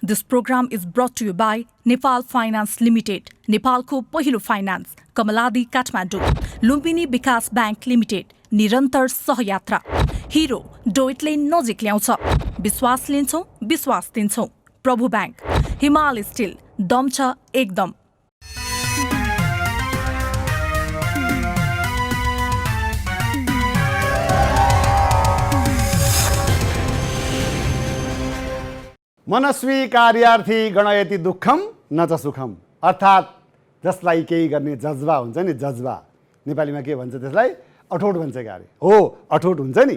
This program is brought to you by Nepal Finance Limited, नेपालको पहिलो finance, Kamaladi Kathmandu, Lumbini विकास bank limited, निरन्तर सहयात्रा, hero, डोइटले नजिक ल्याउँछ, विश्वास लिन्छौँ, विश्वास दिन्छौँ, प्रभु ब्याङ्क, हिमाल स्टिल, दम छ एकदम। मनस्वी कार्यार्थी गणयति दुःखम न च सुखम, अर्थात् जसलाई केही गर्ने जज्बा हुन्छ नि, जज्बा नेपालीमा के भन्छ त्यसलाई, अठोट भन्छ क्यारे हो, अठोट हुन्छ नि,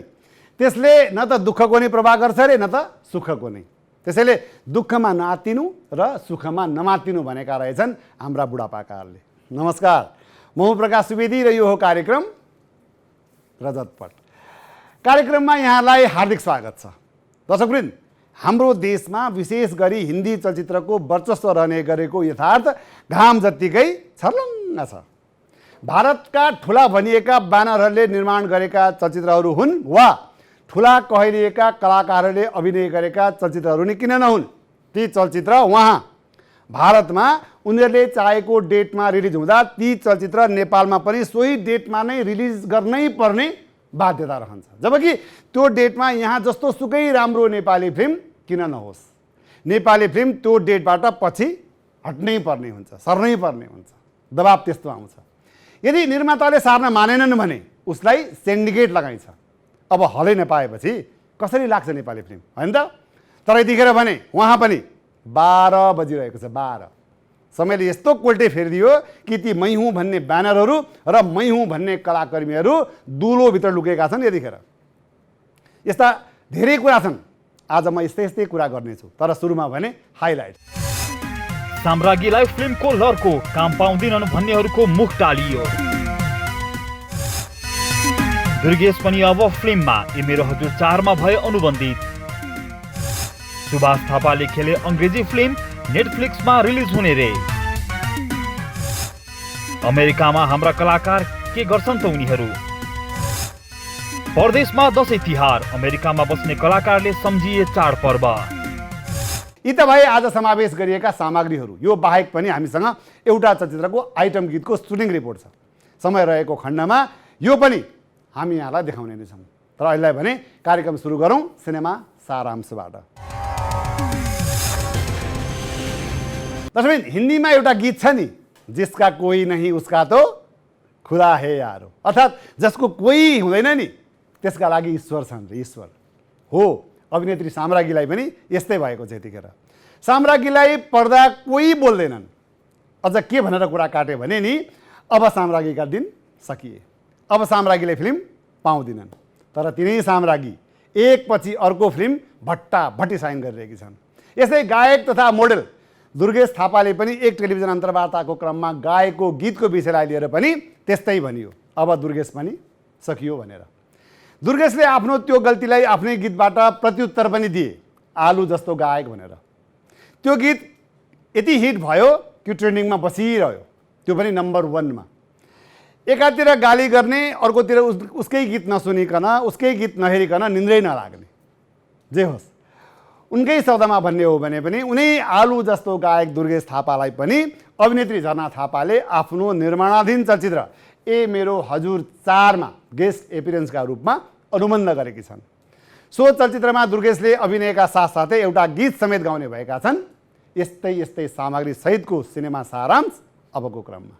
त्यसले न त दुःखको नै प्रवाह गर्छ रे न त सुखको नै। त्यसैले दुःखमा नआत्तिनु र सुखमा नमात्तिनु भनेका रहेछन् हाम्रा बुढापाकाहरूले। नमस्कार, म हुँ प्रकाश सुवेदी र यो हो कार्यक्रम रजतपट। कार्यक्रममा यहाँलाई हार्दिक स्वागत छ। दर्शकवृन्द, हाम्रो देशमा विशेष गरी हिन्दी चलचित्रको वर्चस्व रहने गरेको यथार्थ घाम जत्तिकै छर्लङ्ग छ। भारतका ठुला भनिएका ब्यानरहरूले निर्माण गरेका चलचित्रहरू हुन् वा ठुला कहलिएका कलाकारहरूले अभिनय गरेका चलचित्रहरू नै किन नहुन्, ती चलचित्र वहाँ भारतमा उनीहरूले चाहेको डेटमा रिलिज हुँदा ती चलचित्र नेपालमा पनि सोही डेटमा नै रिलिज गर्नै पर्ने बाध्यता रहन्छ। जबकि त्यो डेटमा यहाँ जस्तो सुकै राम्रो नेपाली फिल्म किन नहोस्, नेपाली फिल्म त्यो डेटबाट पछि हट्नै पर्ने हुन्छ, सर्नै पर्ने हुन्छ, दबाब त्यस्तो आउँछ। यदि निर्माताले सार्न मानेनन् भने उसलाई सिन्डिकेट लगाइन्छ। अब हलै नपाएपछि कसरी लाग्छ नेपाली फिल्म, होइन त? तर यतिखेर भने उहाँ पनि 12 बजिरहेको छ, 12। समयले यस्तो कोल्टे फेरिदियो कि ती मै हुँ भन्ने ब्यानरहरू र मै हुँ भन्ने कलाकर्मीहरू दुलोभित्र लुकेका छन्। यतिखेर यस्ता धेरै कुरा छन्, आज म यस्तै कुरा गर्नेछु, तर सुरुमा भने हाइलाइट। साम्राज्ञीलाई फिल्मको लरको काम पाउँदिनन् भन्नेहरूको मुख टालियो। दुर्गेश पनि अब फिल्ममा ए मेरो हजुर 4 मा भए अनुबन्धित। सुभाष थापाले खेले अंग्रेजी फिल्म नेटफ्लिक्समा रिलिज हुने रे। अमेरिकामा हाम्रा कलाकार के गर्छन् त उनीहरू। परदेशमा दशैं तिहार, अमेरिकामा बस्ने कलाकारले सम्झिए चाडपर्व। यी त भए आज समावेश गरिएका सामग्रीहरू। यो बाहेक पनि हामीसँग एउटा चलचित्रको आइटम गीतको सुटिङ रिपोर्ट छ। समय रहेको खण्डमा यो पनि हामी यहाँलाई देखाउने नै छौँ। तर अहिले भने कार्यक्रम सुरु गरौँ सिनेमा सारांशबाट। दर्शक, हिन्दीमा एउटा गीत छ नि, जिसका कोही नहीं उसका तो खुदा है यारो, अर्थात् जसको कोही हुँदैन नि त्यसका लागि ईश्वर छन्, ईश्वर हो। अभिनेत्री साम्राज्ञीलाई पनि यस्तै भएको छ। यतिखेर साम्राज्ञीलाई पर्दा कोही बोल्दैनन्। अझ के भनेर कुरा काट्यो भने नि, अब साम्राज्ञीका दिन सकिए, अब साम्राज्ञीले फिल्म पाउँदिनन्। तर तिनै साम्राज्ञी एकपछि अर्को फिल्म भट्टाभट्टी साइन गरिरहेकी छन्। यसै गायक तथा मोडेल दुर्गेश थापाले पनि एक टेलिभिजन अन्तर्वार्ताको क्रममा गाएको गीतको विषयलाई लिएर पनि त्यस्तै भनियो, अब दुर्गेश पनि सकियो भनेर। दुर्गेशले आफ्नो त्यो गल्तीलाई आफ्नै गीतबाट प्रत्युत्तर पनि दिए, आलु जस्तो गायक भनेर। त्यो गीत यति हिट भयो कि ट्रेन्डिङमा बसिरह्यो, त्यो पनि नम्बर 1 मा। एकातिर गाली गर्ने, अर्कोतिर उसकै गीत नसुनिकन, उसकै गीत नहेरिकन निन्द्रै नलाग्ने। जे होस्, उनकै शब्दमा भन्ने हो भने पनि उनै आलु जस्तो गायक दुर्गेश थापालाई पनि अभिनेत्री झरना थापाले आफ्नो निर्माणाधीन चलचित्र ए मेरो हजुर 4 मा गेस्ट एपियरेन्सका रूपमा अनुबन्ध गरेकी छन्। सो चलचित्रमा दुर्गेशले अभिनयका साथसाथै एउटा गीत समेत गाउने भएका छन्। यस्तै सामग्री सहितको सिनेमा सारांश अबको क्रममा।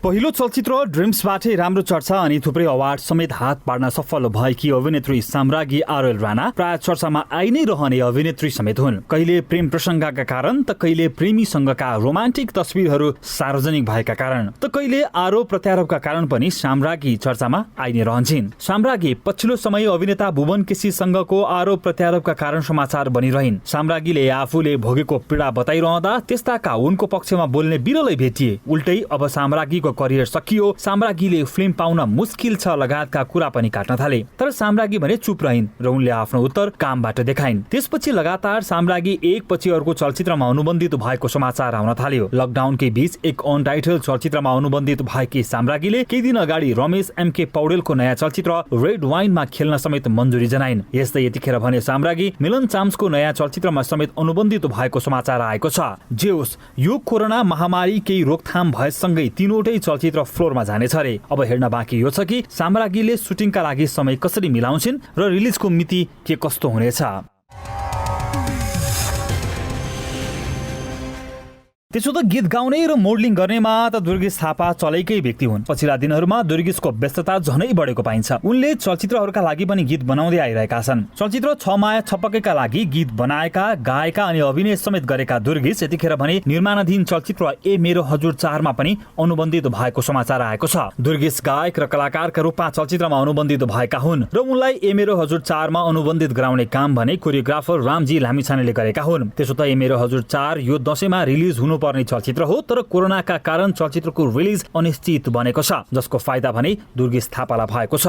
पहिलो चलचित्र ड्रिम्सबाटै राम्रो चर्चा अनि थुप्रै अवार्ड समेत हात पार्न सफल भएकी अभिनेत्री साम्राज्ञी आरएल राणा प्राय चर्चामा आई नै रहने अभिनेत्री समेत हुन्। कहिले प्रेम प्रसङ्गका कारण त कहिले प्रेमीसँगका रोमान्टिक तस्बिरहरू सार्वजनिक भएका कारण त कहिले आरोप प्रत्यारोपका कारण पनि साम्राज्ञी चर्चामा आई नै रहन्छन्। साम्राज्ञी पछिल्लो समय अभिनेता भुवन केसीसँगको आरोप प्रत्यारोपका कारण समाचार बनिरहन्। साम्राज्ञीले आफूले भोगेको पीडा बताइरहँदा त्यस्ताका उनको पक्षमा बोल्ने बिरलै भेटिए। उल्टै अब साम्राज्ञीको करियर सकियो, साम्राज्ञीले फिल्म पाउन मुस्किल छ लगायतका कुरा पनि काट्न थाले। तर साम्राज्ञी भने चुप रहिन् र उनले आफ्नो उत्तर कामबाट देखाइन्। त्यसपछि लगातार साम्राज्ञी एक पछि अर्को चलचित्रमा अनुबन्धित भएको समाचार आउन थाल्यो। लकडाउनकै बीच एक अनटाइटल चलचित्रमा अनुबन्धित भएकी साम्राज्ञीले केही दिन अगाडि रमेश एमके पौडेलको नयाँ चलचित्र रेड वाइनमा खेल्न समेत मन्जुरी जनाइन्। यस्तै यतिखेर भने साम्राज्ञी मिलन चाम्सको नयाँ चलचित्रमा समेत अनुबन्धित भएको समाचार आएको छ। जे होस्, यो कोरोना महामारी केही रोकथाम भएसँगै तीनवटै चलचित्र फ्लोरमा जानेछ रे। अब हेर्न बाँकी यो छ कि साम्राज्ञीले सुटिङका लागि समय कसरी मिलाउँछिन् र रिलिजको मिति के कस्तो हुनेछ। त्यसो त गीत गाउने र मोडलिङ गर्नेमा त दुर्गेश थापा चलेकै व्यक्ति हुन्। पछिल्ला दिनहरूमा दुर्गेशको व्यस्तता झनै बढेको पाइन्छ। उनले चलचित्रहरूका लागि पनि गीत बनाउँदै आइरहेका छन्। चलचित्र छ माया छपकेका लागि गीत बनाएका, गाएका अनि अभिनय समेत गरेका दुर्गेश यतिखेर भने निर्माणाधीन चलचित्र ए मेरो हजुर 4 मा पनि अनुबन्धित भएको समाचार आएको छ। दुर्गेश गायक र कलाकारका रूपमा चलचित्रमा अनुबन्धित भएका हुन् र उनलाई ए मेरो हजुर 4 मा अनुबन्धित गराउने काम भने कोरियोग्राफर रामजी लामिछानेले गरेका हुन्। त्यसो त ए मेरो हजुर 4 यो दशैंमा रिलिज हुनु पर्ने चलचित्र हो, तर कोरोनाका कारण चलचित्रको रिलिज अनिश्चित बनेको छ, जसको फाइदा भने दुर्गेश थापालाई भएको छ।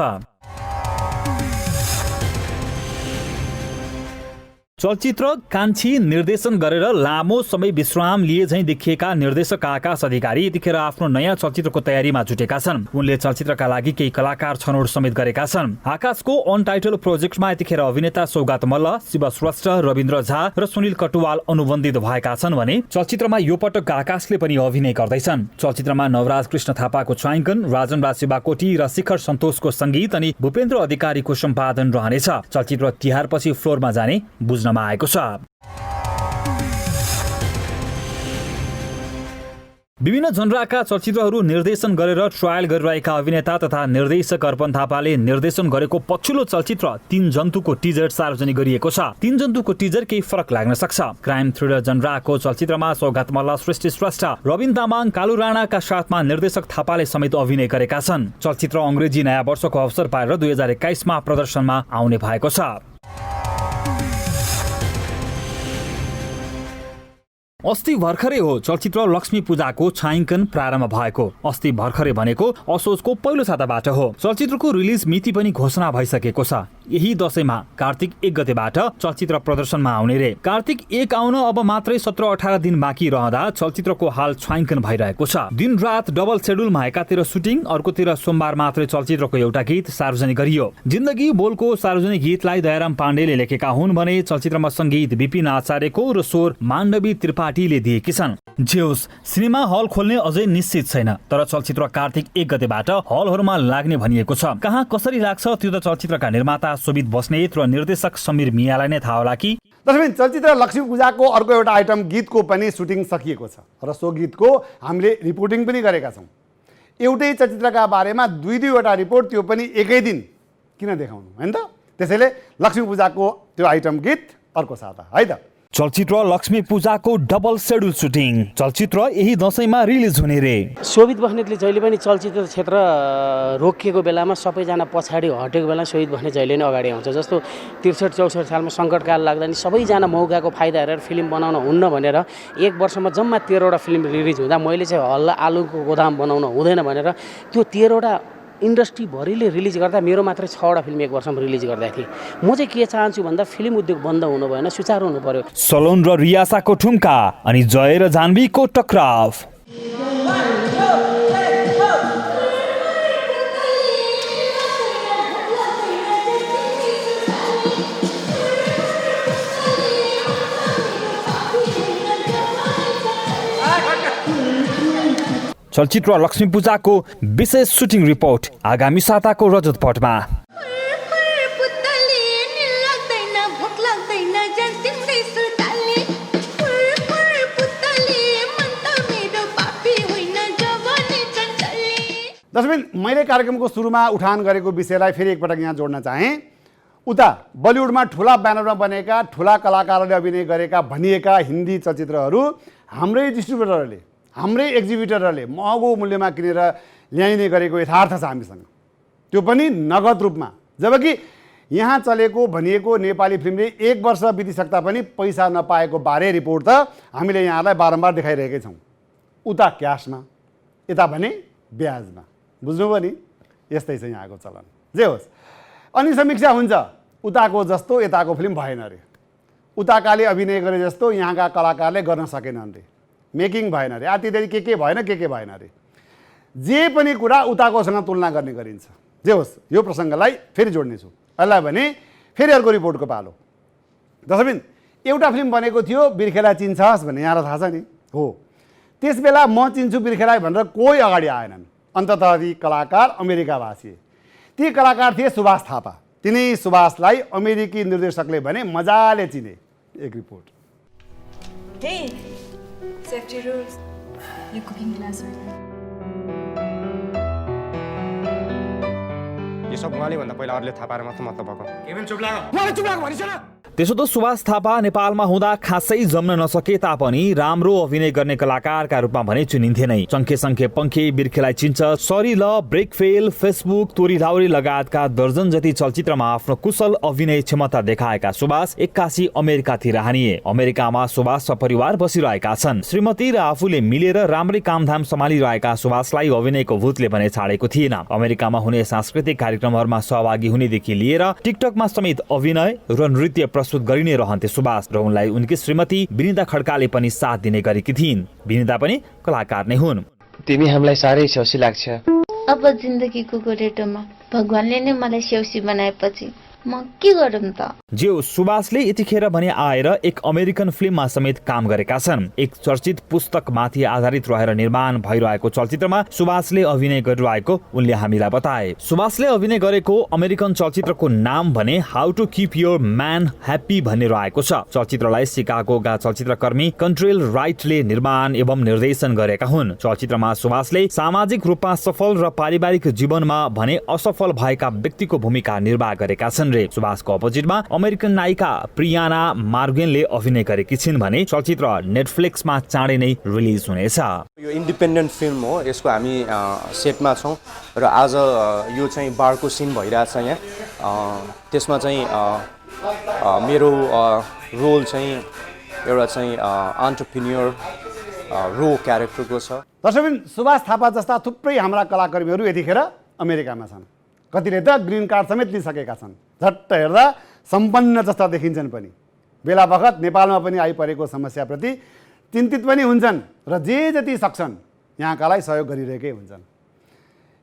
चलचित्र कान्छी निर्देशन गरेर लामो समय विश्राम लिए झैं देखिएका निर्देशक आकाश अधिकारी यतिखेर आफ्नो नयाँ चलचित्रको तयारीमा जुटेका छन्। उनले चलचित्रका लागि केही कलाकार छनौट समेत गरेका छन्। आकाशको अनटाइटल प्रोजेक्टमा यतिखेर अभिनेता सौगात मल्ल, शिव श्रेष्ठ, रविन्द्र झा र सुनिल कटुवाल अनुबन्धित भएका छन् भने चलचित्रमा यो पटक आकाशले पनि अभिनय गर्दैछन्। चलचित्रमा नवराज कृष्ण थापाको छायाङ्कन, राजन राज शिवाकोटी र शिखर सन्तोषको संगीत अनि भूपेन्द्र अधिकारीको सम्पादन रहनेछ। चलचित्र तिहारपछि फ्लोरमा जाने बुझ्नमा आएको छ। विभिन्न जनराका चलचित्रहरू निर्देशन गरेर ट्रायल गरिरहेका अभिनेता तथा निर्देशक अर्पण थापाले निर्देशन गरेको पछिल्लो चलचित्र 3 जन्तुको टिजर सार्वजनिक गरिएको छ। 3 जन्तुको टिजर केही फरक लाग्न सक्छ। क्राइम थ्रिलर जनराको चलचित्रमा सौगात मल्ल, सृष्टि श्रेष्ठ, रविन तामाङ, कालु राणाका साथमा निर्देशक थापाले समेत अभिनय गरेका छन्। चलचित्र अंग्रेजी नयाँ वर्षको अवसर पारेर 2021 मा प्रदर्शनमा आउने भएको छ। अस्ति भर्खरै हो चलचित्र लक्ष्मी पूजाको छायाङ्कन प्रारम्भ भएको। अस्ति भर्खरै भनेको असोजको पहिलो साताबाट हो। चलचित्रको रिलिज मिति पनि घोषणा भइसकेको छ। यही दशैंमा कार्तिक 1 गतेबाट चलचित्र प्रदर्शनमा आउने रे। कार्तिक 1 आउन अब मात्रै 17-18 दिन बाँकी रहँदा चलचित्रको हाल छायाङ्कन भइरहेको छ। दिन रात डबल शेड्युलमा एकातिर सुटिङ, अर्कोतिर सोमबार मात्रै चलचित्रको एउटा गीत सार्वजनिक गरियो। जिन्दगी बोलको सार्वजनिक गीतलाई दयाराम पाण्डेले लेखेका हुन् भने चलचित्रमा संगीत विपिन आचार्यको र स्वर माण्डवी त्रिपाठीले दिएकी छन्। जे होस्, सिनेमा हल खोल्ने अझै निश्चित छैन, तर चलचित्र कार्तिक 1 गतेबाट हलहरूमा लाग्ने भनिएको छ। कहाँ कसरी लाग्छ त्यो त चलचित्रका निर्माता शोभित बस्नेत र निर्देशक समीर मियालाई नै थाहा होला कि। दर्शक, चलचित्र लक्ष्मी पूजाको अर्को एउटा आइटम गीतको पनि सुटिङ सकिएको छ र सो गीतको हामीले रिपोर्टिङ पनि गरेका छौँ। एउटै चलचित्रका बारेमा 2-2वटा रिपोर्ट, त्यो पनि एकै दिन किन देखाउनु, हैन त? त्यसैले लक्ष्मी पूजाको त्यो आइटम गीत अर्को साता है त। चलचित्र लक्ष्मी पूजाको डबल शेड्युल सुटिङ, चलचित्र यही दशैंमा रिलिज हुने रे। शोभित बस्नेतले जहिले पनि चलचित्र क्षेत्र रोकिएको बेलामा सबैजना पछाडि हटेको बेला शोभित बस्नेत जहिले नै अगाडि आउँछ। जस्तो 63-64 सालमा सङ्कटकाल लाग्दा नि सबैजना मौकाको फाइदा हेरेर फिल्म बनाउन हुन्न भनेर 1 वर्षमा जम्मा 13वटा फिल्म रिलिज हुँदा मैले चाहिँ हल्ला आलुको गोदाम बनाउन हुँदैन भनेर त्यो 13वटा इन्डस्ट्रीभरिले रिलिज गर्दा मेरो मात्रै 6वटा फिल्म 1 वर्षमा रिलिज गर्दा थिएँ। म चाहिँ के चाहन्छु भन्दा फिल्म उद्योग बन्द हुनु भएन, सुचारू हुनु पर्यो। सलोन र रियासाको ठुम्का अनि जय र जान्वीको टक्राव। चलचित्र लक्ष्मी पूजाको विशेष सुटिङ रिपोर्ट आगामी साताको रजतपटमा। दर्शक, मैले कार्यक्रमको सुरुमा उठान गरेको विषयलाई फेरि एकपटक यहाँ जोड्न चाहेँ। उता बलिउडमा ठुला ब्यानरमा बनेका, ठुला कलाकारहरूले अभिनय गरेका भनिएका हिन्दी चलचित्रहरू हाम्रै डिस्ट्रिब्युटरहरूले, हाम्रै एक्जिबिटरहरूले महँगो मूल्यमा किनेर ल्याइने गरेको यथार्थ छ हामीसँग, त्यो पनि नगद रूपमा। जबकि यहाँ चलेको भनिएको नेपाली फिल्मले 1 वर्ष बितिसक्दा पनि पैसा नपाएको बारे रिपोर्ट त हामीले यहाँलाई बारम्बार देखाइरहेकै छौँ। उता क्यासमा, यता भने ब्याजमा। बुझ्नुभयो नि, यस्तै छ यहाँको चलन। जे होस्, अनि समीक्षा हुन्छ उताको जस्तो यताको फिल्म भएन अरे, उताकाले अभिनय गरे जस्तो यहाँका कलाकारले गर्न सकेनन् रे, मेकिङ भएन अरे, आतिदेरी के भएन के भएन अरे। जे पनि कुरा उताकोसँग तुलना गर्ने गरिन्छ। जे होस्, यो प्रसङ्गलाई फेरि जोड्नेछु। यसलाई भने फेरि अर्को रिपोर्टको पालो। दर्शकबिन, एउटा फिल्म बनेको थियो बिर्खेलाई चिन्छस् भन्ने, यहाँलाई थाहा छ नि हो। त्यस बेला म चिन्छु बिर्खेलाई भनेर कोही अगाडि आएनन्। अन्ततः ती कलाकार अमेरिकावासी, ती कलाकार थिए सुभाष थापा। तिनै सुभाषलाई अमेरिकी निर्देशकले भने मजाले चिने। एक report. Hey, safety rules. Your cooking class right now. यो सब उहाँले भन्दा पहिला अरूले थाहा पाएर मात्र मतलब भएको। केवल चुप लाग्यो भनिसन। त्यसो त सुभाष थापा नेपालमा हुँदा खासै जम्न नसके तापनि राम्रो अभिनय गर्ने कलाकारका रूपमा भने चुनिन्थे नै। चङ्खे सङ्खे पङ्खे, बिर्खेलाई चिन्छ, सरी ल, ब्रेक फेल, फेसबुक, तोरी लाउरी लगायतका दर्जन जति चलचित्रमा आफ्नो कुशल अभिनय क्षमता देखाएका सुभाष 81 अमेरिकातिर हानिए। अमेरिकामा सुभाष सपरिवार बसिरहेका छन्। श्रीमती र आफूले मिलेर राम्रै कामधाम सम्हालिरहेका सुभाषलाई अभिनयको भूतले भने छाडेको थिएन। अमेरिकामा हुने सांस्कृतिक कार्यक्रमहरूमा सहभागी हुनेदेखि लिएर टिकटकमा समेत अभिनय र नृत्य प्रस्तुत गरि नै रहन्थे सुभाष, र उनलाई उनकी श्रीमती विनिता खड्काले पनि साथ दिने गरेकी थिइन्। विनिता पनि कलाकार नै हुन्। तिमी हामीलाई साह्रै स्याउसी लाग्छ। अब जिन्दगीको गोरेटोमा भगवानले नै मलाई स्याउसी बनाएपछि म के गरौँ त। जो सुभाषले यतिखेर भने आएर एक अमेरिकन फिल्ममा समेत काम गरेका छन्। एक चर्चित पुस्तकमाथि आधारित रहेर निर्माण भइरहेको चलचित्रमा सुभाषले अभिनय गरिरहेको उनले हामीलाई बताए। सुभाषले अभिनय गरेको अमेरिकन चलचित्रको नाम भने how to keep your man happy भन्ने रहेको छ। चलचित्रलाई सिकागोका चलचित्रकर्मी कन्ट्रेल राइटले निर्माण एवं निर्देशन गरेका हुन्। चलचित्रमा सुभाषले सामाजिक रूपमा सफल र पारिवारिक जीवनमा भने असफल भएका व्यक्तिको भूमिका निर्वाह गरेका छन्। सुभाषको अपोजिटमा अमेरिकन नायिका प्रियाना मार्गेनले अभिनय गरेकी छिन् भने चलचित्र नेटफ्लिक्समा चाँडै नै रिलिज हुनेछ। यो इन्डिपेन्डेन्ट फिल्म हो, यसको हामी सेटमा छौँ र आज यो चाहिँ बारको सिन भइरहेछ यहाँ। त्यसमा चाहिँ मेरो रोल चाहिँ एउटा चाहिँ एन्टरप्रेन्योर रो क्यारेक्टरको छ। दर्शकबिन, सुभाष थापा जस्ता थुप्रै हाम्रा कलाकर्मीहरू यतिखेर अमेरिकामा छन्। कतिले त ग्रिन कार्ड समेत लिइसकेका छन्। झट्ट हेर्दा सम्पन्न जस्ता देखिन्छन् पनि। बेला बखत नेपालमा पनि आइपरेको समस्याप्रति चिन्तित पनि हुन्छन् र जे जति सक्छन् यहाँकालाई सहयोग गरिरहेकै हुन्छन्।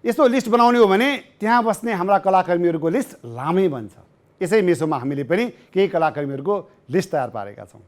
यस्तो लिस्ट बनाउने हो भने त्यहाँ बस्ने हाम्रा कलाकर्मीहरूको लिस्ट लामै बन्छ। यसै मेसोमा हामीले पनि केही कलाकर्मीहरूको लिस्ट तयार पारेका छौँ।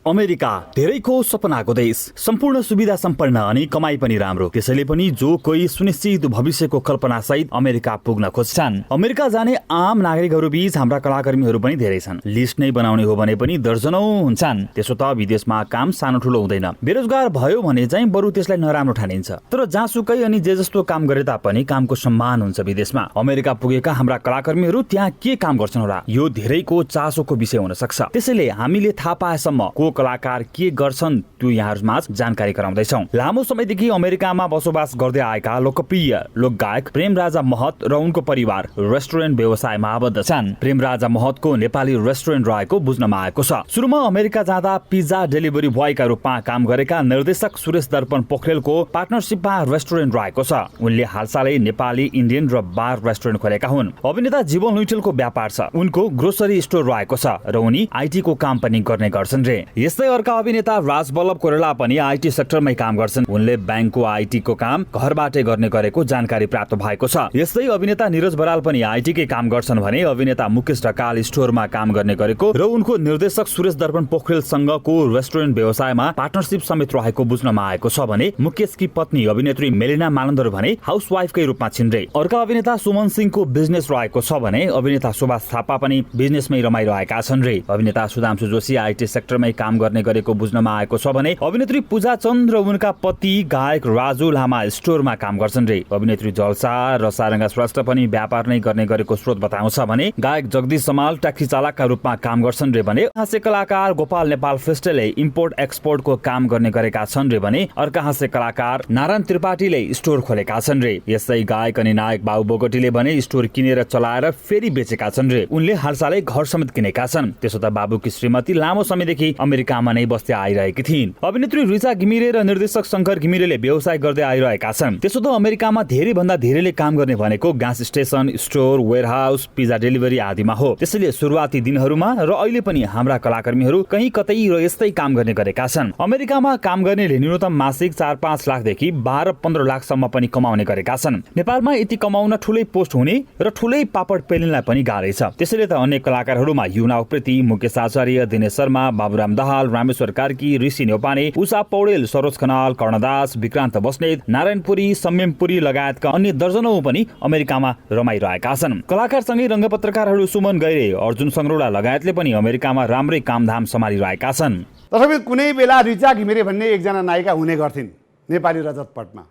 अमेरिका धेरैको सपनाको देश, सम्पूर्ण सुविधा सम्पन्न अनि कमाई पनि राम्रो। त्यसैले पनि जो कोही सुनिश्चित भविष्यको कल्पना सहित अमेरिका पुग्न खोज्छन्। अमेरिका जाने आम नागरिकहरू बीच हाम्रा कलाकर्मीहरू पनि धेरै छन्। लिस्ट नै बनाउने हो भने पनि दर्जनौं हुन्छन्। त्यसो त विदेशमा काम सानो ठुलो हुँदैन। बेरोजगार भयो भने चाहिँ बरु त्यसलाई नराम्रो ठानिन्छ। तर जहाँसुकै अनि जे जस्तो काम गरे तापनि कामको सम्मान हुन्छ विदेशमा। अमेरिका पुगेका हाम्रा कलाकर्मीहरू त्यहाँ के काम गर्छन् होला, यो धेरैको चासोको विषय हुन सक्छ। त्यसैले हामीले थाहा पाएसम्म को कलाकार के गर्छन् त्यो यहाँहरूमा जानकारी गराउँदैछौँ। लामो समयदेखि अमेरिकामा बसोबास गर्दै आएका लोकप्रिय लोकगायक प्रेमराजा महत र उनको परिवार रेस्टुरेन्ट व्यवसायमा आबद्ध छन्। प्रेमराजा महतको नेपाली रेस्टुरेन्ट रहेको बुझ्नमा आएको छ। सुरुमा अमेरिका जाँदा पिज्जा डेलिभरी बोयका रूपमा काम गरेका निर्देशक सुरेश दर्पण पोखरेलको पार्टनरसिपमा रेस्टुरेन्ट रहेको छ। उनले हालसालै नेपाली इन्डियन र बार रेस्टुरेन्ट खोलेका हुन्। अभिनेता जीवन लुइटेलको व्यापार छ। उनको ग्रोसरी स्टोर रहेको छ र उनी आइटीको काम पनि गर्ने गर्छन् रे। यस्तै अर्का अभिनेता राजवल्लभ कोइराला पनि आइटी सेक्टरमै काम गर्छन्। उनले ब्याङ्कको आइटीको काम घरबाटै गर्ने गरेको जानकारी प्राप्त भएको छ। यस्तै अभिनेता निरज बराल पनि आइटीकै काम गर्छन् भने अभिनेता मुकेश ढकाल स्टोरमा काम गर्ने गरेको र उनको निर्देशक सुरेश दर्पण पोखरेलसँगको रेस्टुरेन्ट व्यवसायमा पार्टनरसिप समेत रहेको बुझ्नमा आएको छ भने मुकेशकी पत्नी अभिनेत्री मेलिना मानन्दर भने हाउसवाइफकै रूपमा छिन् रे। अर्का अभिनेता सुमन सिंहको बिजनेस रहेको छ भने अभिनेता सुभाष थापा पनि बिजनेसमै रमाइरहेका छन् रे। अभिनेता सुधांशु जोशी आइटी सेक्टरमै काम गर्ने गरेको बुझ्नमा आएको छ भने अभिनेत्री पूजा चन्द र उनका पति गायक राजु लामा स्टोरमा काम गर्छन् रे। अभिनेत्री जलसा र सारङ्गा श्रेष्ठ पनि व्यापार नै गर्ने गरेको स्रोत बताउँछ भने गायक जगदीश समाल ट्याक्सी चालकका रूपमा काम गर्छन् रे भने हास्य कलाकार गोपाल नेपाल फेस्टले इम्पोर्ट एक्सपोर्टको काम गर्ने गरेका छन् रे भने अर्का हास्य कलाकार नारायण त्रिपाठीले स्टोर खोलेका छन् रे। यस्तै गायक अनि नायक बाबु बोगटीले भने स्टोर किनेर चलाएर फेरि बेचेका छन् रे। उनले हालसालै घर समेत किनेका छन्। त्यसो त बाबुकी श्रीमती लामो समयदेखि अमेरिकामा नै बस्दै आइरहेकी थिइन्। अभिनेत्री रिचा घिमिरे र निर्देशक शङ्कर घिमिरेले व्यवसाय गर्दै आइरहेका छन्। त्यसो त अमेरिकामा धेरैभन्दा धेरैले काम गर्ने भनेको gas station, store, warehouse, pizza delivery आदिमा हो। त्यसैले सुरुवाती दिनहरूमा र अहिले पनि हाम्रा कलाकर्मीहरू कहीँ कतै र यस्तै काम गर्ने गरेका छन्। अमेरिकामा काम गर्नेले न्यूनतम मासिक 4-5 लाखदेखि 12-15 लाखसम्म पनि कमाउने गरेका छन्। नेपालमा यति कमाउन ठुलै पोस्ट हुने र ठुलै पापड पेलिनलाई पनि गाह्रै छ। त्यसैले त अनेक कलाकारहरूमा युना उप्रेती, मुकेश आचार्य, दिनेश शर्मा, बाबुराम दाहाल, रामेश्वर कार्की, ऋषि न्यौपाने, उषा पौडेल, सरोज खनाल, कर्णदास, विक्रान्त बस्नेत, नारायणपुरी, सम्यमपुरी लगायतका अन्य दर्जनौं पनि अमेरिकामा रमाइरहेका छन्। कलाकारसँगै रङ्गपत्रकारहरू सुमन गैरे, अर्जुन सङ्ग्रौला लगायतले पनि अमेरिकामा राम्रै कामधाम सम्हालिरहेका छन्। तथापि कुनै बेला रिचा घिमिरे भन्ने एकजना नायिका हुने गर्थिन् नेपाली रजतपटमा।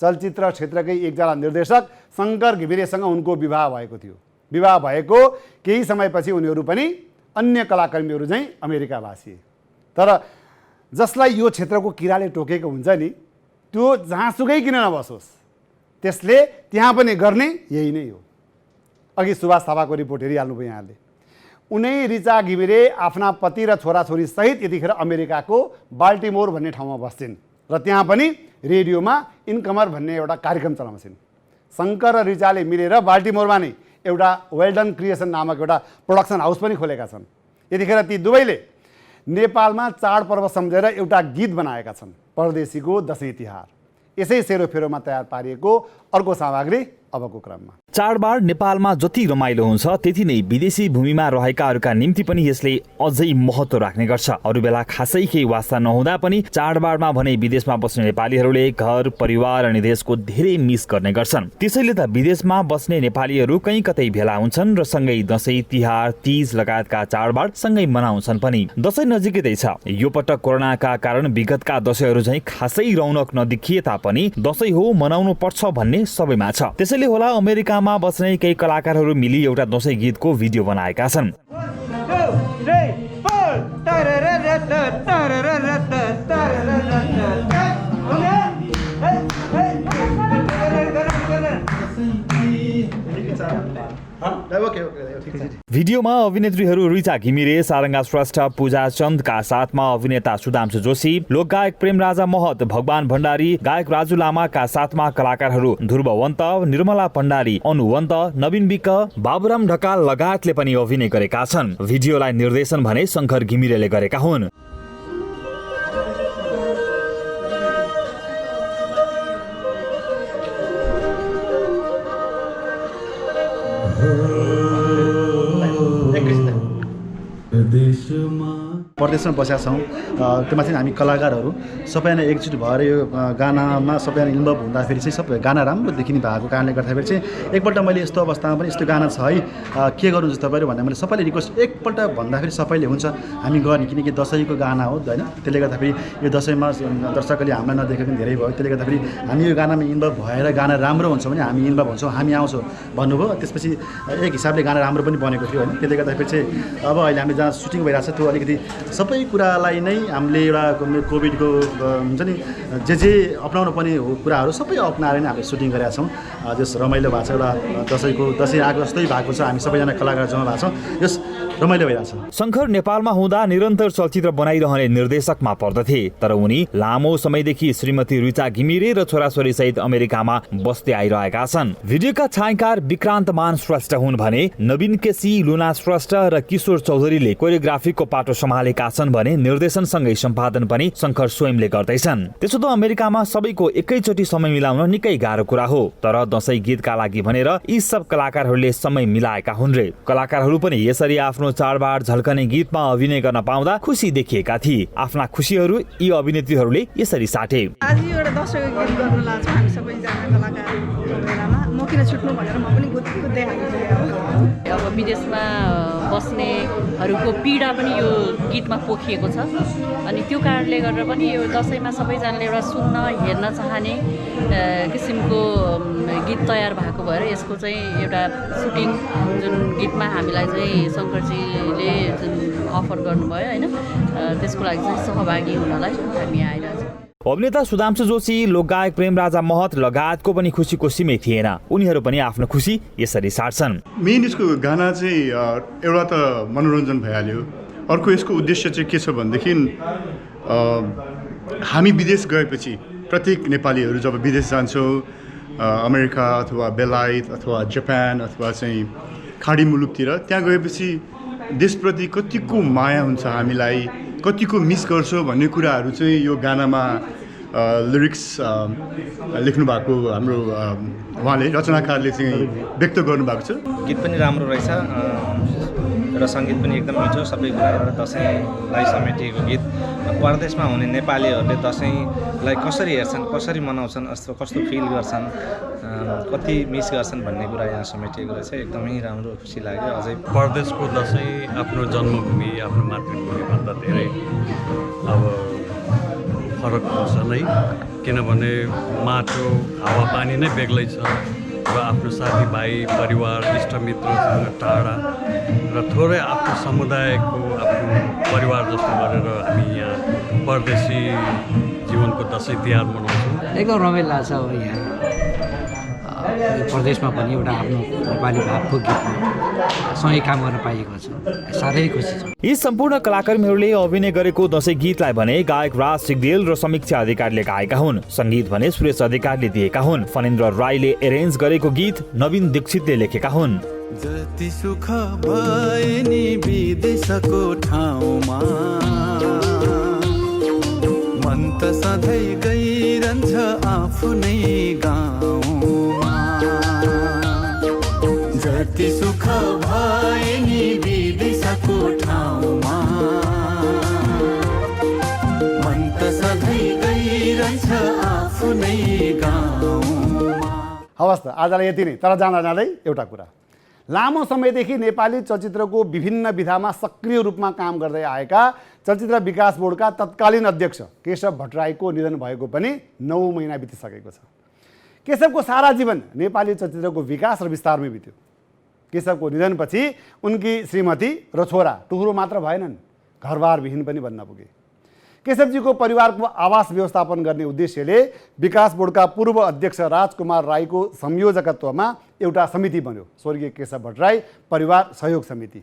चलचित्र क्षेत्रकै एकजना निर्देशक शङ्कर घिमिरेसँग उनको विवाह भएको थियो। विवाह भएको केही समयपछि उनीहरू पनि अन्य कलाकर्मीहरू चाहिँ अमेरिका भासिए। तर जसलाई यो क्षेत्रको किराले टोकेको हुन्छ नि, त्यो जहाँसुकै किन नबसोस्, त्यसले त्यहाँ पनि गर्ने यही नै हो। अघि सुभाष थापाको रिपोर्ट हेरिहाल्नुभयो यहाँले। उनै रिचा घिमिरे आफ्ना पति र छोराछोरी सहित यतिखेर अमेरिकाको बाल्टिमोर भन्ने ठाउँमा बस्छिन् र त्यहाँ पनि रेडियोमा इनकमर भन्ने एउटा कार्यक्रम चलाउँछिन्। शङ्कर र रिचाले मिलेर बाल्टिमोरमा नै एउटा वेल्डन क्रिएसन नामक एउटा प्रोडक्सन हाउस पनि खोलेका छन्। यतिखेर ती दुवैले नेपालमा चाडपर्व सम्झेर एउटा गीत बनाएका छन्, परदेशीको दसैँ तिहार। यसै सेरोफेरोमा तयार पारिएको अर्को सामग्री अबको क्रममा। चाडबाड नेपालमा जति रमाइलो हुन्छ त्यति नै विदेशी भूमिमा रहेकाहरूका निम्ति पनि यसले अझै महत्त्व राख्ने गर्छ। अरू बेला खासै केही वास्ता नहुँदा पनि चाडबाडमा भने विदेशमा बस्ने नेपालीहरूले घर, परिवार अनि देशको धेरै मिस गर्ने गर्छन्। त्यसैले त विदेशमा बस्ने नेपालीहरू कहीँ कतै भेला हुन्छन् र सँगै दसैँ, तिहार, तीज लगायतका चाडबाड सँगै मनाउँछन् पनि। दसैँ नजिकै छ। यो पटक कोरोनाका कारण विगतका दसैँहरू चाहिँ खासै रौनक नदेखिए तापनि दसैँ हो, मनाउनु पर्छ भन्ने सबैमा छ। त्यसैले होला अमेरिकामा बस्ने केही कलाकारहरू मिली एउटा दसैँ गीतको भिडियो बनाएका छन्। भिडियोमा अभिनेत्रीहरू रिचा घिमिरे, सारङ्गा श्रेष्ठ, पूजा चन्दका साथमा अभिनेता सुदाम्शु जोशी, लोकगायक प्रेमराजा महत, भगवान भण्डारी, गायक राजु लामाका साथमा कलाकारहरू ध्रुववन्त, निर्मला भण्डारी, अनुवन्त, नवीन विक, बाबुराम ढकाल लगायतले पनि अभिनय गरेका छन्। भिडियोलाई निर्देशन भने शङ्कर घिमिरेले गरेका हुन्। परदेशमा बसेका छौँ, त्यसमा चाहिँ हामी कलाकारहरू सबैजना एकजुट भएर यो गानामा सबैजना इन्भल्भ हुँदाखेरि चाहिँ सबै गाना राम्रो देखिने भएको कारणले गर्दाखेरि चाहिँ एकपल्ट मैले यस्तो अवस्थामा पनि यस्तो गाना छ है, के गर्नु जस्तो तपाईँहरू भन्दा मैले सबैले रिक्वेस्ट एकपल्ट भन्दाखेरि सबैले हुन्छ हामी गर्ने, किनकि दसैँको गाना हो होइन। त्यसले गर्दाखेरि यो दसैँमा दर्शकले हामीलाई नदेखेको पनि धेरै भयो। त्यसले गर्दाखेरि हामी यो गानामा इन्भल्भ भएर गाना राम्रो हुन्छ भने हामी इन्भल्भ हुन्छौँ, हामी आउँछौँ भन्नुभयो। त्यसपछि एक हिसाबले गाना राम्रो पनि बनेको थियो होइन। त्यसले गर्दाखेरि चाहिँ अब अहिले हामी जहाँ सुटिङ भइरहेको छ त्यो अलिकति सबै कुरालाई नै हामीले एउटा कोभिडको हुन्छ नि जे अप्नाउनु पर्ने कुराहरू सबै अप्नाएर नै हामीले सुटिङ गरेका छौँ। जस रमाइलो भएको छ, एउटा दसैँ आएको जस्तै भएको छ। हामी सबैजना कलाकार जम्मा भएको छौँ, यस रमाइलो भइरहेको छ। शङ्कर नेपालमा हुँदा निरन्तर चलचित्र बनाइरहने निर्देशकमा पर्दथे, तर उनी लामो समयदेखि श्रीमती रिचा घिमिरे र छोराछोरी सहित अमेरिकामा बस्दै आइरहेका छन्। भिडियोका छायाकार विक्रान्त मान श्रेष्ठ हुन् भने नवीन केसी, लुना श्रेष्ठ र किशोर चौधरीले कोरियोग्राफीको पाटो सम्हालेका छन् भने निर्देशनसँगै सम्पादन पनि शङ्कर स्वयंले गर्दैछन्। त्यसो त अमेरिकामा सबैको एकैचोटि समय मिलाउन निकै गाह्रो कुरा हो, तर दसैँ गीतका लागि भनेर यी सब कलाकारहरूले समय मिलाएका हुन् रे। कलाकारहरू पनि यसरी आफ्नो चाडबाड झल्कने गीतमा अभिनय गर्न पाउँदा खुसी देखिएका थिए। आफ्ना खुसीहरू यी अभिनेत्रीहरूले यसरी साटे। आज एउटा दसैँको गीत गर्न लाग्छौँ हामी सबैजना कलाकार बेलामा, म किन छुट्नु भनेर म पनि कुद्दै हाल्छु। अब विदेशमा बस्नेहरूको पीडा पनि यो गीतमा पोखिएको छ, अनि त्यो कारणले गर्दा पनि यो दसैँमा सबैजनाले एउटा सुन्न हेर्न चाहने किसिमको गीत तयार भएको भएर यसको चाहिँ एउटा सुटिङ जुन गीतमा हामीलाई चाहिँ शङ्करजीले जुन अफर गर्नुभयो होइन, त्यसको लागि चाहिँ सहभागी हुनलाई हामी आइरहेछौँ। अभिनेता सुदाम्शु जोशी, लोकगायक प्रेमराजा महत लगायतको पनि खुसीको सीमै थिएन। उनीहरू पनि आफ्नो खुसी यसरी साट्छन्। मेन यसको गाना चाहिँ एउटा त मनोरञ्जन भइहाल्यो, अर्को यसको उद्देश्य चाहिँ के छ भनेदेखि हामी विदेश गएपछि प्रत्येक नेपालीहरू जब विदेश जान्छौँ अमेरिका अथवा बेलायत अथवा जापान अथवा चाहिँ खाडी मुलुकतिर त्यहाँ गएपछि देशप्रति कतिको माया हुन्छ हामीलाई कतिको मिस गर्छौँ भन्ने कुराहरू चाहिँ यो गानामा लिरिक्स लेख्नु भएको हाम्रो उहाँले रचनाकारले चाहिँ व्यक्त गर्नुभएको छ। गीत पनि राम्रो रहेछ र सङ्गीत पनि एकदम मिठो सबै कुरा एउटा दसैँलाई समेटिएको गीत। परदेशमा हुने नेपालीहरूले दसैँलाई कसरी हेर्छन् कसरी मनाउँछन् कस्तो फिल गर्छन् कति मिस गर्छन् भन्ने कुरा यहाँ समेटिएको रहेछ। एकदमै राम्रो खुसी लाग्यो। अझै परदेशको दसैँ आफ्नो जन्मभूमि आफ्नो मातृभूमिभन्दा धेरै अब फरक हुन्छ नै, किनभने माटो हावापानी नै बेग्लै छ र आफ्नो साथीभाइ परिवार इष्टमित्रसँग टाढा र थोरै आफ्नो समुदायको आफ्नो परिवार जस्तो गरेर हामी यहाँ परदेशी जीवनको दसैँ तिहार मनाउँछौँ। एकदम रमाइलो लाग्छ। अब यहाँ प्रदेशमा पनि एउटा आफ्नो नेपाली भावको गीतमा सँगै काम गर्न पाइएको छ, साह्रै खुसी छ। यी सम्पूर्ण कलाकर्मीहरूले अभिनय गरेको दशैं गीतलाई भने गायक राज सिगदेल र समीक्षा अधिकारीले गाएका हुन्। संगीत भने सुरेश अधिकारीले दिएका हुन्। फणेन्द्र राईले एरेन्ज गरेको गीत नवीन दीक्षितले लेखेका हुन्। जति सुख भए नि विदेशको ठाउँमा मन त सधैँ गइरहन्छ आफ्नै गाउँमा। जति सुख भए नि विदेशको ठाउँमा मन त सधैँ गइरहन्छ आफ्नै गाउँमा। हवस् त आजलाई यति नै। तर जाँदा जाँदै एउटा कुरा, लामो समयदेखि नेपाली चलचित्रको विभिन्न विधामा सक्रिय रूपमा काम गर्दै आएका चलचित्र विकास बोर्डका तत्कालीन अध्यक्ष केशव भट्टराईको निधन भएको पनि 9 महिना बितिसकेको छ। केशवको सारा जीवन नेपाली चलचित्रको विकास र विस्तारमै बित्यो। केशवको निधनपछि उनकी श्रीमती र छोरा टुक्रो मात्र भएनन्, घरबारविहीन पनि बन्न पुगे। केशवजीको परिवारको आवास व्यवस्थापन गर्ने उद्देश्यले विकास बोर्डका पूर्व अध्यक्ष राजकुमार राईको संयोजकत्वमा एउटा समिति बन्यो, स्वर्गीय केशव भट्टराई परिवार सहयोग समिति।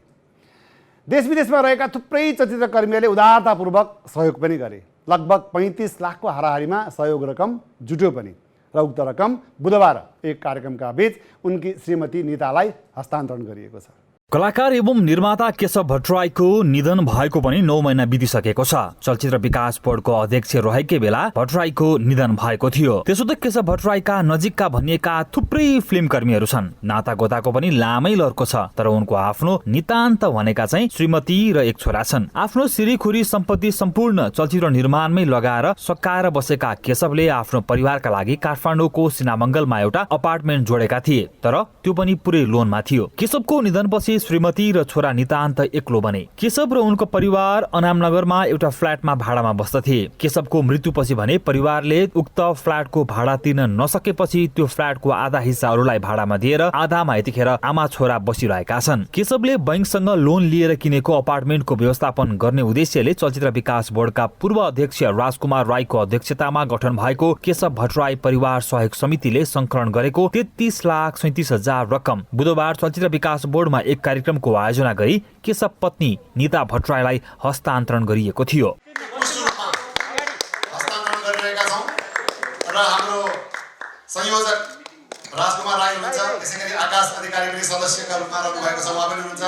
देश विदेशमा रहेका थुप्रै चलचित्रकर्मीहरूले उदारतापूर्वक सहयोग पनि गरे। लगभग 35 लाखको हाराहारीमा सहयोग रकम जुट्यो पनि र उक्त रकम बुधबार एक कार्यक्रमका बीच उनकी श्रीमती नीतालाई हस्तान्तरण गरिएको छ। कलाकार एवं निर्माता केशव भट्टराईको निधन भएको पनि 9 महिना बितिसकेको छ। चलचित्र विकास बोर्डको अध्यक्ष रहेकै बेला भट्टराईको निधन भएको थियो। त्यसो त केशव भट्टराईका नजिकका भनिएका थुप्रै फिल्म कर्मीहरू छन्। नाता गोताको पनि लामै लर्को छ। तर उनको आफ्नो नितान्त भनेका चाहिँ श्रीमती र एक छोरा छन्। आफ्नो सिरीखुरी सम्पत्ति सम्पूर्ण चलचित्र निर्माणमै लगाएर सकाएर बसेका केशवले आफ्नो परिवारका लागि काठमाडौँको सिनामङ्गलमा एउटा अपार्टमेन्ट जोडेका थिए, तर त्यो पनि पुरै लोनमा थियो। केशवको निधनपछि श्रीमती र छोरा नितान्त एक्लो बने। केशव र उनको परिवार अनामनगरमा एउटा फ्ल्याटमा भाडामा बस्दथे। केशवको मृत्युपछि भने परिवारले उक्त फ्ल्याटको भाडा तिर्न नसकेपछि त्यो फ्ल्याटको आधा हिस्सा अरूलाई भाडामा दिएर आधामा यतिखेर आमा छोरा बसिरहेका छन्। केशवले बैंकसँग लोन लिएर किनेको अपार्टमेन्टको व्यवस्थापन गर्ने उद्देश्यले चलचित्र विकास बोर्डका पूर्व अध्यक्ष राजकुमार राईको अध्यक्षतामा गठन भएको केशव भट्टराई परिवार सहयोग समितिले संकलन गरेको 33,37,000 रकम बुधबार चलचित्र विकास बोर्डमा एक कार्यक्रमको आयोजना गरी केशव पत्नी नीता भट्टराईलाई हस्तान्तरण गरिएको थियो। हस्तान्तरण गरिरहेका छौं र हाम्रो संयोजक राजकुमार राई हुनुहुन्छ, त्यसैगरी आकाश अधिकारी पनि सदस्यका रूपमा रहनुभएको छ, उहाँ पनि हुनुहुन्छ।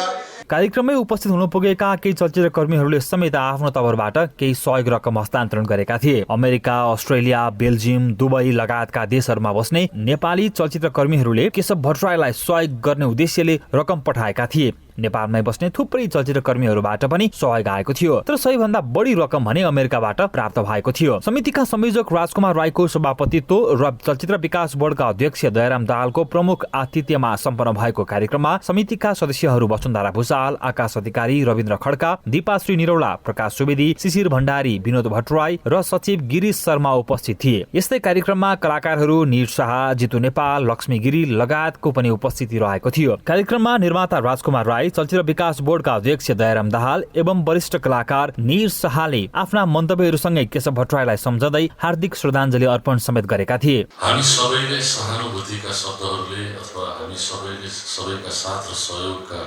कार्यक्रममै उपस्थित हुन पुगेका केही चलचित्र कर्मीहरूले समेत आफ्नो तर्फबाट केही सहयोग रकम हस्तान्तरण गरेका थिए। अमेरिका, अस्ट्रेलिया, बेल्जियम, दुबई लगायतका देशहरूमा बस्ने नेपाली चलचित्र कर्मीहरूले केशव भट्टराईलाई सहयोग गर्ने उद्देश्यले रकम पठाएका थिए। नेपालमै बस्ने थुप्रै चलचित्र कर्मीहरूबाट पनि सहयोग आएको थियो, तर सबैभन्दा बढी रकम भने अमेरिकाबाट प्राप्त भएको थियो। समितिका संयोजक राजकुमार राईको सभापतित्व र चलचित्र विकास बोर्डका अध्यक्ष दयाराम दाहालको प्रमुख आतिथ्यमा सम्पन्न भएको कार्यक्रममा समितिका सदस्यहरू वसुन्धरा भुसाल, आकाश अधिकारी, रविन्द्र खड्का, दीपाश्री निरौला, प्रकाश सुवेदी, शिशिर भण्डारी, विनोद भट्टराई र सचिव गिरीश शर्मा उपस्थित थिए। यस्तै कार्यक्रममा कलाकारहरू निर शाह, जितु नेपाल, लक्ष्मी गिरी लगायतको पनि उपस्थिति रहेको थियो। कार्यक्रममा निर्माता राजकुमार राई, चलचित्र विकास बोर्डका अध्यक्ष दयाराम दाहाल एवं वरिष्ठ कलाकार निर शाहले आफ्ना मन्तव्यहरूसँगै केशव भट्टराईलाई सम्झँदै हार्दिक श्रद्धाञ्जली अर्पण समेत गरेका थिए। हामी सबैले सहानुभूतिका शब्दहरूले अथवा हामी सबैका साथ र सहयोगका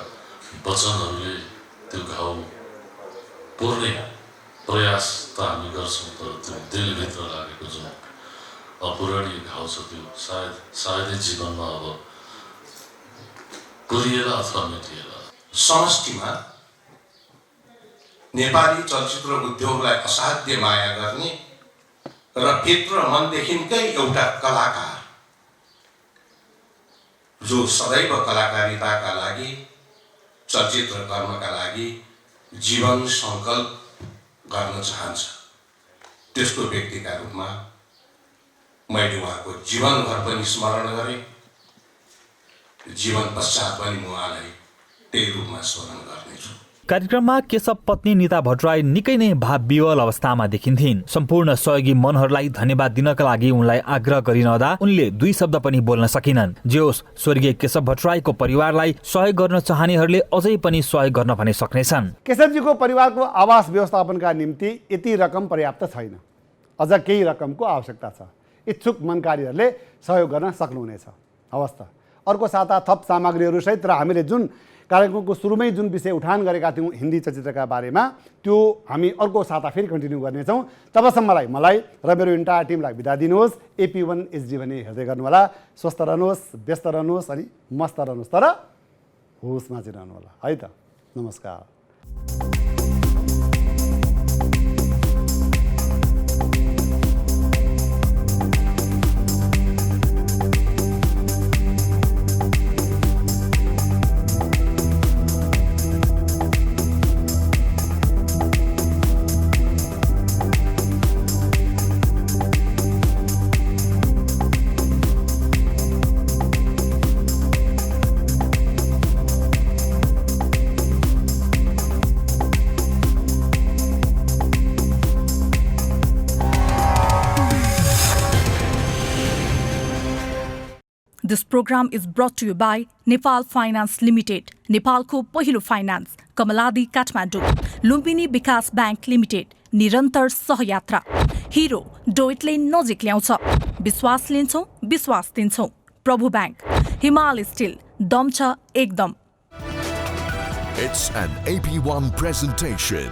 वचनहरूले त्यो घाउ पुर्ने प्रयास त हामी गर्छौँ, तर त्यो दिलभित्र लागेको जुन अपूरणीय घाउ छ त्यो सायदै जीवनमा अब पुरिएला अथवा मेटिएला। समष्टिमा नेपाली चलचित्र उद्योगलाई असाध्य माया गर्ने र भित्र मनदेखिकै एउटा कलाकार जो सदैव कलाकारिताका लागि, चलचित्र कर्मका लागि जीवन सङ्कल्प गर्न चाहन्छ, त्यस्तो व्यक्तिका रूपमा मैले उहाँको जीवनभर पनि स्मरण गरेँ, जीवन पश्चात पनि म उहाँलाई त्यही रूपमा स्मरण गर्नेछु। कार्यक्रममा केशव पत्नी निता भट्टराई निकै नै भावविवल अवस्थामा देखिन्थिन्। सम्पूर्ण सहयोगी मनहरूलाई धन्यवाद दिनका लागि उनलाई आग्रह गरिरहँदा उनले 2 शब्द पनि बोल्न सकिनन्। जे होस्, स्वर्गीय केशव भट्टराईको परिवारलाई सहयोग गर्न चाहनेहरूले अझै पनि सहयोग गर्न भने सक्नेछन्। केशवजीको परिवारको आवास व्यवस्थापनका निम्ति यति रकम पर्याप्त छैन, अझ केही रकमको आवश्यकता छ। इच्छुक मनकारीहरूले सहयोग गर्न सक्नुहुनेछ। हवस् त, अर्को साता थप सामग्रीहरू सहित र हामीले जुन कार्यक्रमको सुरुमै जुन विषय उठान गरेका थियौँ हिन्दी चलचित्रका बारेमा, त्यो हामी अर्को साता फेरि कन्टिन्यू गर्नेछौँ। तबसम्मलाई मलाई र मेरो इन्टायर टिमलाई बिदा दिनुहोस्। AP1 HD भने हेर्दै गर्नुहोला। स्वस्थ रहनुहोस्, व्यस्त रहनुहोस् अनि मस्त रहनुहोस्, तर होसमा चाहिँ रहनुहोला है त। नमस्कार। This program is brought to you by Nepal Finance Limited, नेपालको पहिलो फाइनान्स, कमलादी काठमाडौँ, लुम्बिनी विकास बैंक लिमिटेड, निरन्तर सहयात्रा, हिरो डोइटले नजिक ल्याउँछ, विश्वास लिन्छौँ, विश्वास दिन्छौँ, प्रभु बैंक, हिमाल स्टिल, दम छ एकदम। It's an AP1 presentation.